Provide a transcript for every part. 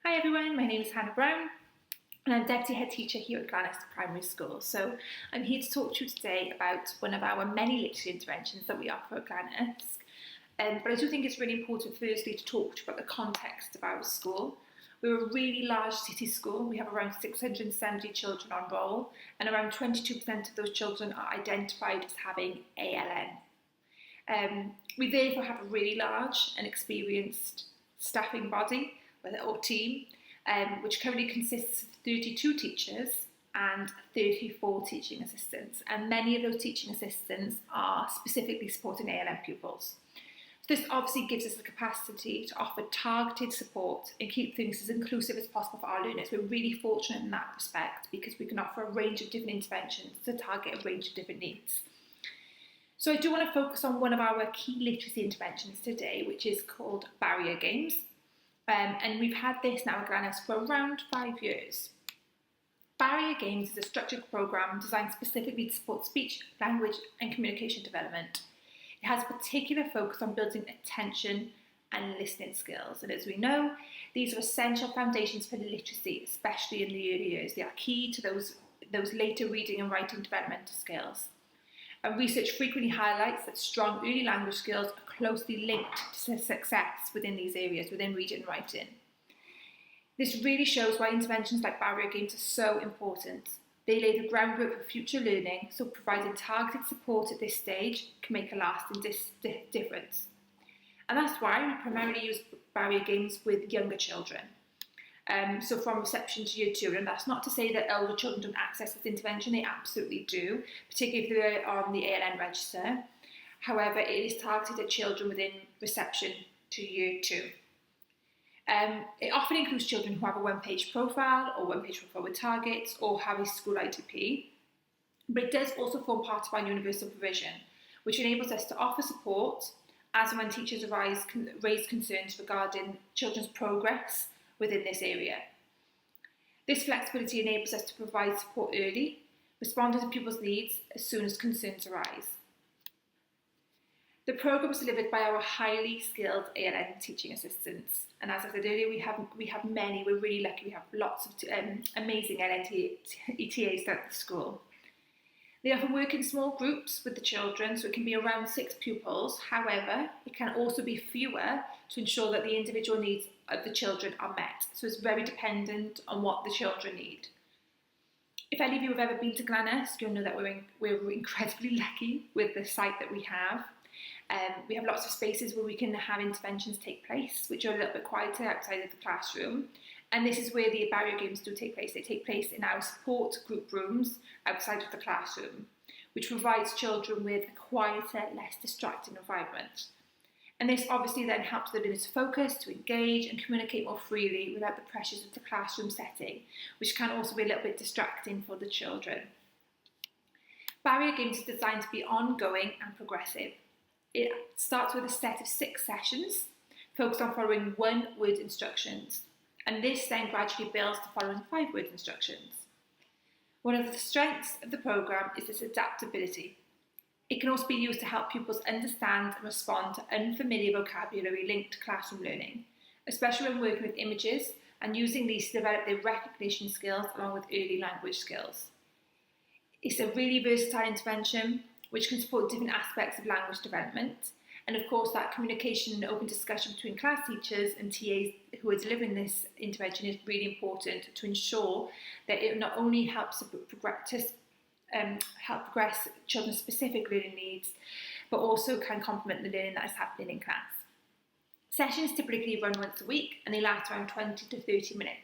Hi everyone, my name is Hannah Brown and I'm Deputy Head Teacher here at Glanest Primary School. So I'm here to talk to you today about one of our many literacy interventions that we offer at Glanest. But I do think it's really important firstly to talk to you about the context of our school. We're a really large city school. We have around 670 children on roll and around 22% of those children are identified as having ALN. We therefore have a really large and experienced staffing body or team, which currently consists of 32 teachers and 34 teaching assistants, and many of those teaching assistants are specifically supporting ALN pupils. So this obviously gives us the capacity to offer targeted support and keep things as inclusive as possible for our learners. We're really fortunate in that respect because we can offer a range of different interventions to target a range of different needs. So I do want to focus on one of our key literacy interventions today, which is called Barrier Games. And we've had this now at Glanest for around 5 years. Barrier Games is a structured programme designed specifically to support speech, language and communication development. It has a particular focus on building attention and listening skills. And as we know, these are essential foundations for literacy, especially in the early years. They are key to those later reading and writing developmental skills. And research frequently highlights that strong early language skills are closely linked to success within these areas, within reading and writing. This really shows why interventions like Barrier Games are so important. They lay the groundwork for future learning, so providing targeted support at this stage can make a lasting difference. And that's why we primarily use Barrier Games with younger children. So from reception to year 2, and that's not to say that older children don't access this intervention, they absolutely do, particularly if they're on the ALN register. However, it is targeted at children within reception to year 2. It often includes children who have a one-page profile or one-page profile with targets or have a school ITP, but it does also form part of our universal provision, which enables us to offer support as and when teachers raise concerns regarding children's progress within this area. This flexibility enables us to provide support early, responding to pupils' needs as soon as concerns arise. The programme is delivered by our highly skilled ALN teaching assistants, and as I said earlier, we have many. We're really lucky. We have lots of amazing ALN TAs at the school. They often work in small groups with the children, so it can be around 6 pupils. However, it can also be fewer to ensure that the individual needs of the children are met. So it's very dependent on what the children need. If any of you have ever been to Glanest, you'll know that we're incredibly lucky with the site that we have. We have lots of spaces where we can have interventions take place, which are a little bit quieter outside of the classroom. And this is where the Barrier Games do take place. They take place in our support group rooms outside of the classroom, which provides children with a quieter, less distracting environment. And this obviously then helps the learners to focus, to engage and communicate more freely without the pressures of the classroom setting, which can also be a little bit distracting for the children. Barrier Games is designed to be ongoing and progressive. It starts with a set of 6 sessions focused on following 1-word instructions. And this then gradually builds to following 5-word instructions. One of the strengths of the programme is its adaptability. It can also be used to help pupils understand and respond to unfamiliar vocabulary linked to classroom learning, especially when working with images and using these to develop their recognition skills along with early language skills. It's a really versatile intervention which can support different aspects of language development. And of course, that communication and open discussion between class teachers and TAs who are delivering this intervention is really important to ensure that it not only helps help progress children's specific learning needs, but also can complement the learning that is happening in class. Sessions typically run once a week and they last around 20 to 30 minutes.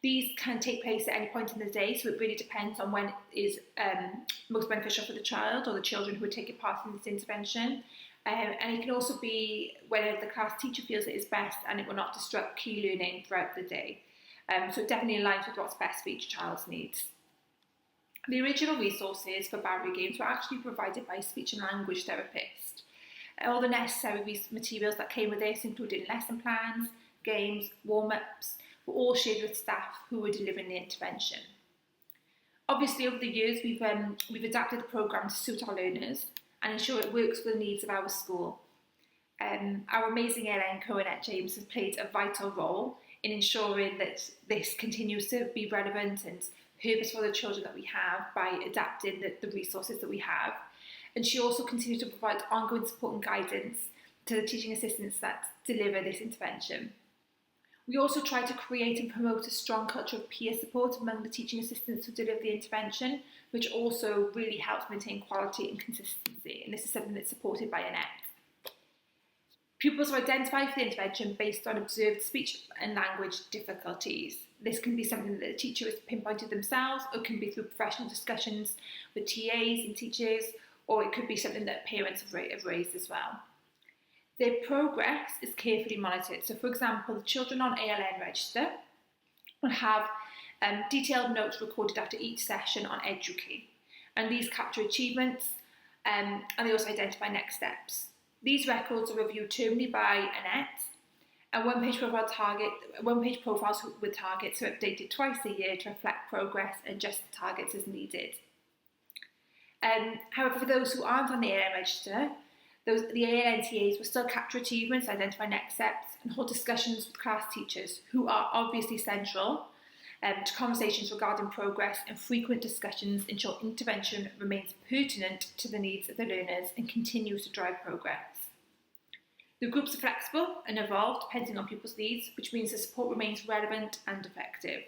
These can take place at any point in the day, so it really depends on when it is most beneficial for the child or the children who are taking part in this intervention. And it can also be whether the class teacher feels it is best and it will not disrupt key learning throughout the day. So it definitely aligns with what's best for each child's needs. The original resources for Barrier Games were actually provided by a speech and language therapist. All the necessary materials that came with this, including lesson plans, games, warm-ups, were all shared with staff who were delivering the intervention. Obviously, over the years, we've adapted the programme to suit our learners and ensure it works for the needs of our school. Our amazing ALN co-Annette James has played a vital role in ensuring that this continues to be relevant and purposeful for the children that we have by adapting the resources that we have. And she also continues to provide ongoing support and guidance to the teaching assistants that deliver this intervention. We also try to create and promote a strong culture of peer support among the teaching assistants who deliver the intervention, which also really helps maintain quality and consistency. And this is something that's supported by Annette. Pupils are identified for the intervention based on observed speech and language difficulties. This can be something that the teacher has pinpointed themselves, or it can be through professional discussions with TAs and teachers, or it could be something that parents have raised as well. Their progress is carefully monitored. So, for example, the children on ALN register will have detailed notes recorded after each session on EduKey, and these capture achievements and they also identify next steps. These records are reviewed terminally by Annette, and one-page profiles with targets are updated twice a year to reflect progress and adjust the targets as needed. However, for those who aren't on the ALN register, the ALN TAs will still capture achievements, identify next steps, and hold discussions with class teachers, who are obviously central to conversations regarding progress, and frequent discussions ensure intervention remains pertinent to the needs of the learners and continues to drive progress. The groups are flexible and evolve depending on pupils' needs, which means the support remains relevant and effective.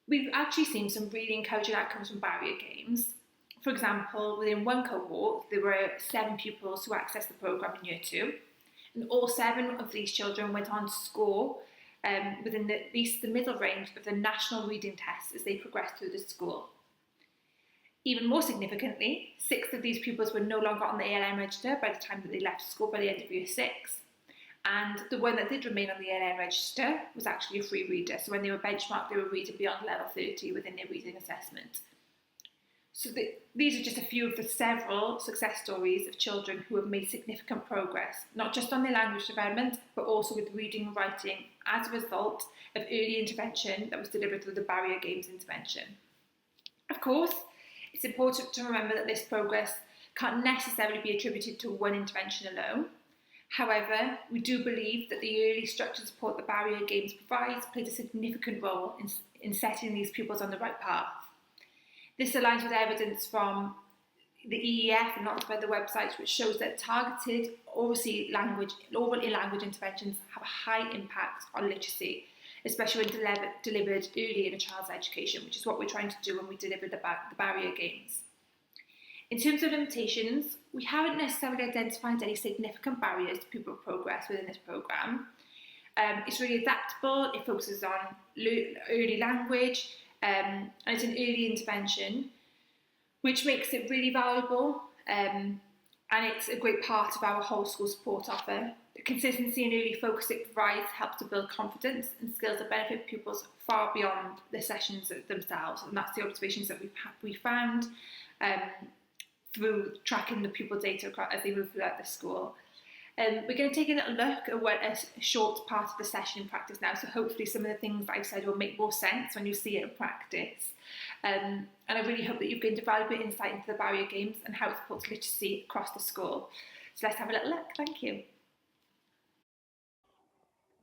We've actually seen some really encouraging outcomes from barrier games. For example, within one cohort, there were 7 pupils who accessed the programme in Year 2, and all 7 of these children went on to score within at least the middle range of the national reading test as they progressed through the school. Even more significantly, 6 of these pupils were no longer on the ALN register by the time that they left school by the end of Year 6, and the one that did remain on the ALN register was actually a free reader, so when they were benchmarked, they were reading beyond level 30 within their reading assessment. So these are just a few of the several success stories of children who have made significant progress, not just on their language development, but also with reading and writing as a result of early intervention that was delivered through the Barrier Games intervention. Of course, it's important to remember that this progress can't necessarily be attributed to one intervention alone. However, we do believe that the early structured support the Barrier Games provides played a significant role in setting these pupils on the right path. This aligns with evidence from the EEF and lots of other websites, which shows that targeted oral language interventions have a high impact on literacy, especially when delivered early in a child's education, which is what we're trying to do when we deliver the Barrier Games. In terms of limitations, we haven't necessarily identified any significant barriers to pupil progress within this programme. It's really adaptable, it focuses on early language, and it's an early intervention, which makes it really valuable, and it's a great part of our whole school support offer. The consistency and early focus it provides helps to build confidence and skills that benefit pupils far beyond the sessions themselves, and that's the observations that we found through tracking the pupil data as they move throughout the school. We're going to take a little look at what a short part of the session in practice now, so hopefully some of the things that I've said will make more sense when you see it in practice. And I really hope that you've gained a valuable insight into the Barrier Games and how it supports literacy across the school. So let's have a little look. Thank you.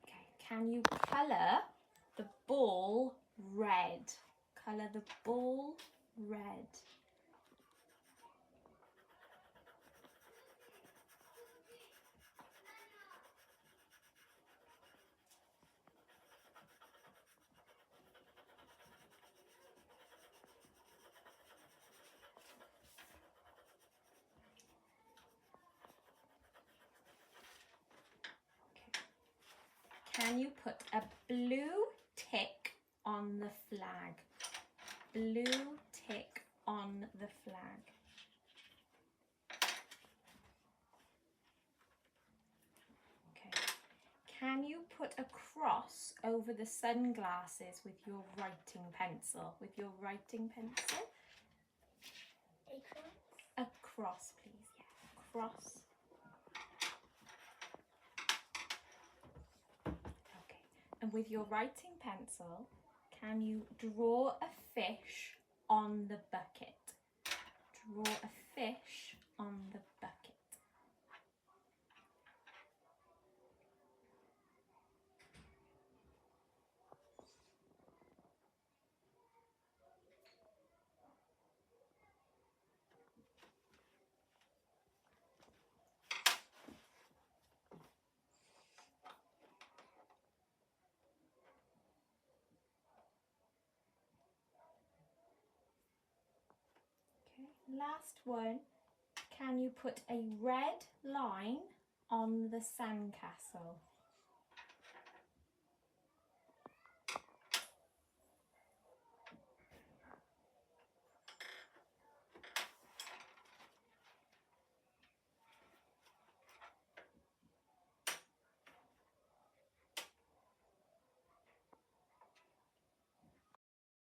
Okay, can you colour the ball red? Colour the ball red. Can you put a blue tick on the flag? Blue tick on the flag. Okay. Can you put a cross over the sunglasses with your writing pencil? With your writing pencil? A cross? A cross, please. Yeah, cross. And with your writing pencil, can you draw a fish on the bucket? Draw a fish on the bucket. Last one. Can you put a red line on the sandcastle?